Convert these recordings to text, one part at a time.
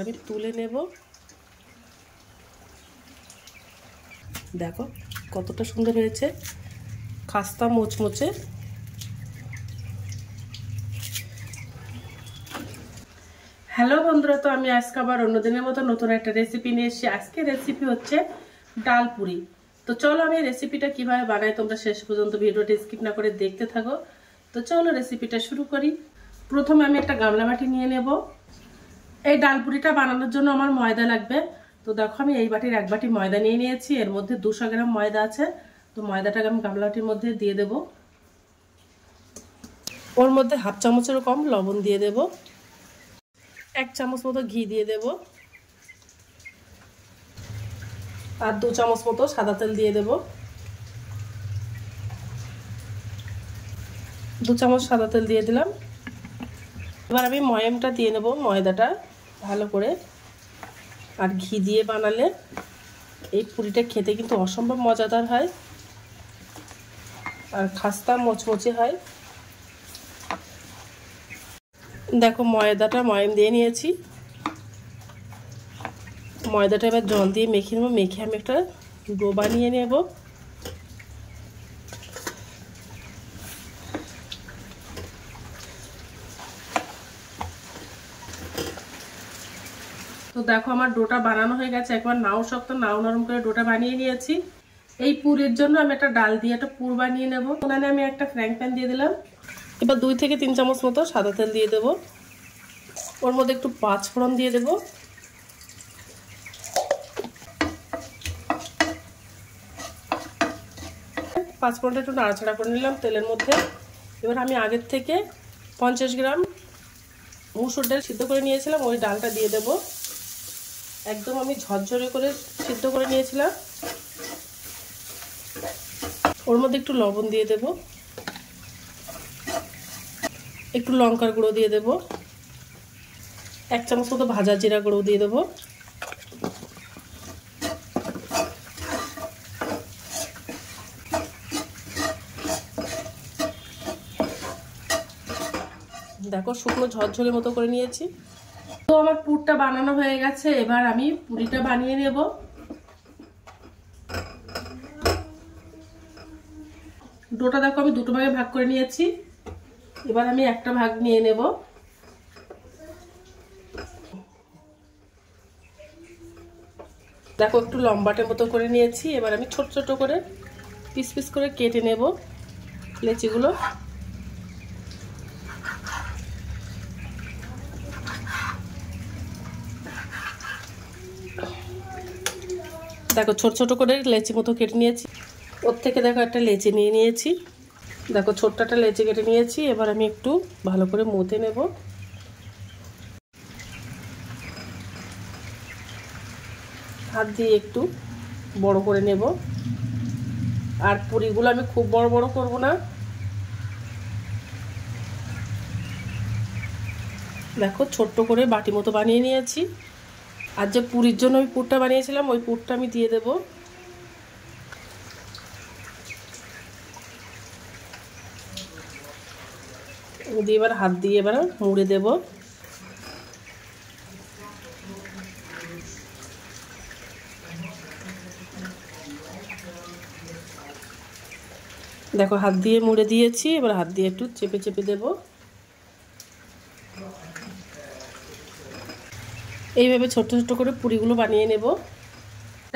আমি তুলে নেব। দেখো কতটা সুন্দর হয়েছে, খাস্তা মোচমোচে। হ্যালো বন্ধুরা, তো আমি আজকে আবার অন্যদিনের মতো নতুন একটা রেসিপি নিয়ে এসেছি। আজকে রেসিপি হচ্ছে ডাল পুরি। তো চলো আমি রেসিপিটা কিভাবে বানাই তোমরা শেষ পর্যন্ত ভিডিওটা স্কিপ না করে দেখতে থাকো। তো চলো রেসিপিটা শুরু করি। প্রথমে আমি একটা গামলা বাটি নিয়ে নেব। এই ডাল পুরিটা বানানোর জন্য আমার ময়দা লাগবে। তো দেখো আমি এই বাটির এক বাটি ময়দা নিয়ে নিয়েছি। এর মধ্যে 200 গ্রাম ময়দা আছে। তো ময়দাটাকে আমি গামলা বাটির মধ্যে দিয়ে দেব। ওর মধ্যে হাফ চামচেরও কম লবণ দিয়ে দেব। 1 চামচ মতো ঘি দিয়ে দেব। আর 2 চামচ মতো সাদা তেল দিয়ে দেব। 2 চামচ সাদা তেল দিয়ে দিলাম। এবার আমি ময়ামটা দিয়ে নেব, ময়দাটা ভালো করে। আর ঘি দিয়ে বানালে এই পুরিটা খেতে কিন্তু অসম্ভব মজাদার হয় আর খাস্তা মোচমোচে হয়। দেখো ময়াম দিয়ে নিয়েছি। ময়দাটা এবার জল দিয়ে মেখে নেব। মেখে আমি একটা ডো বানিয়ে নেব। তো দেখো আমার ডোটা বানানো হয়ে গেছে। একবার নাও শক্ত নাও নরম করে ডোটা বানিয়ে নিয়েছি। এই পুরের জন্য আমি একটা ডাল দিয়ে একটা পুর বানিয়ে নেব। ওখানে আমি একটা ফ্রাইং প্যান দিয়ে দিলাম। এবার 2 থেকে 3 চামচ মতো সাদা তেল দিয়ে দেব। ওর মধ্যে একটু 5 ফোড়ন দিয়ে দেব। পাঁচফোড়নটা একটু নাড়াচাড়া করে নিলাম তেলের মধ্যে। এবার আমি আগের থেকে 50 গ্রাম মুসুর ডাল সিদ্ধ করে নিয়েছিলাম, ওই ডালটা দিয়ে দেব। একদম আমি ঝরঝরে করে সিদ্ধ করে নিয়েছিলাম। ওর মধ্যে একটু লবণ দিয়ে দেব, একটু লঙ্কার গুঁড়ো দিয়ে দেব, 1 চামচ মতো ভাজা জিরা গুঁড়ো দিয়ে দেব। দেখো শুকনো ঝরঝরে মতো করে নিয়েছি। তো আমার পুরটা বানানো হয়ে গেছে। এবার আমি পুরিটা বানিয়ে নেব। ডোটা দেখো আমি দুটো ভাগে ভাগ করে নিয়েছি। এবার আমি একটা ভাগ নিয়ে নেব। দেখো একটু লম্বাটে মতো করে নিয়েছি। এবার আমি ছোট ছোট করে পিস পিস করে কেটে নেব লেচিগুলো। দেখো ছোট ছোট করে লেচি মতো কেটে নিয়েছি। ওর থেকে দেখো একটা লেচি নিয়ে নিয়েছি। দেখো ছোট্ট একটা লেচি কেটে নিয়েছি। এবার আমি একটু ভালো করে মথে নেব। হাত দিয়ে একটু বড় করে নেব। আর পুরিগুলো আমি খুব বড় বড় করব না। দেখো ছোট্ট করে বাটি মতো বানিয়ে নিয়েছি। আর যে পুরির জন্য আমি পুরটা বানিয়েছিলাম ওই পুরটা আমি দিয়ে দেব। দিয়ে এবার হাত দিয়ে এবার মুড়ে দেব। দেখো হাত দিয়ে মুড়ে দিয়েছি। এবার হাত দিয়ে একটু চেপে চেপে দেব। এইভাবে ছোট ছোট করে পুরিগুলো বানিয়ে নেব।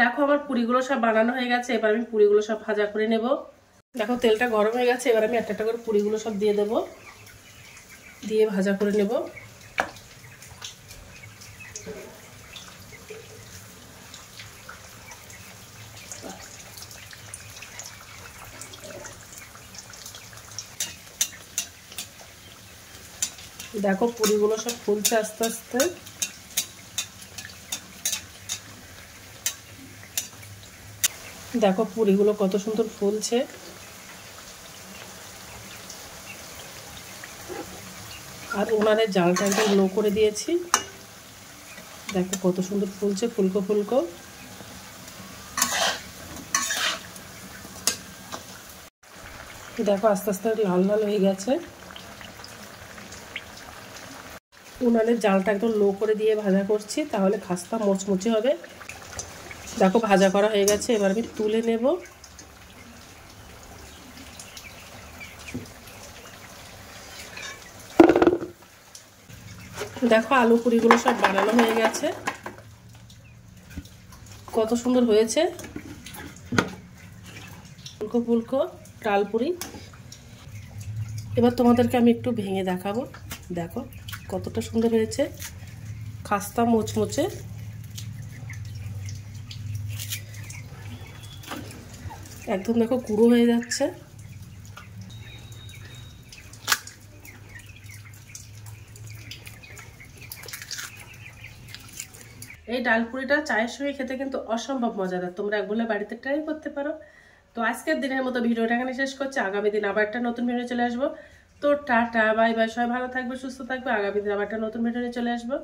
দেখো আমার পুরিগুলো সব বানানো হয়ে গেছে। এবার আমি পুরিগুলো সব ভাজা করে নেব। দেখো তেলটা গরম হয়ে গেছে। এবার আমি একটা একটা করে পুরিগুলো সব দিয়ে দেব, দিয়ে ভাজা করে নেব। দেখো পুরিগুলো সব ফুলছে আস্তে আস্তে। দেখো পুরিগুলো কত সুন্দর ফুলছে। আর উনানের জালটা একদম লো করে দিয়েছি। দেখো কত সুন্দর ফুলছে, ফুলকো ফুলকো। দেখো আস্তে আস্তে লাল লাল হয়ে গেছে। উনানের জালটা একদম লো করে দিয়ে ভাজা করছি, তাহলে খাস্তা মুচমুচে হবে। দেখো ভাজা করা হয়ে গেছে, এবার আমি তুলে নেব। দেখো আলু পুরিগুলো সব বানানো হয়ে গেছে, কত সুন্দর হয়েছে ফুলকো ফুলকো ডাল পুরি। এবার তোমাদেরকে আমি একটু ভেঙে দেখাবো, দেখো কতটা সুন্দর হয়েছে, খাস্তা মুচমুচে। একদম দেখো গুঁড়ো হয়ে যাচ্ছে। এই ডাল পুরিটা চায়ের সঙ্গে খেতে কিন্তু অসম্ভব মজাদার, তোমরা একবার বাড়িতে ট্রাই করতে পারো। তো আজকের দিনের মতো ভিডিওটা এখানে শেষ করছি, আগামী দিন আবার একটা নতুন ভিডিও চলে আসবো। তো টাটা বাই বাই, সবাই ভালো থাকবে, সুস্থ থাকবে, আগামী দিন আবার একটা নতুন ভিডিও চলে আসবো।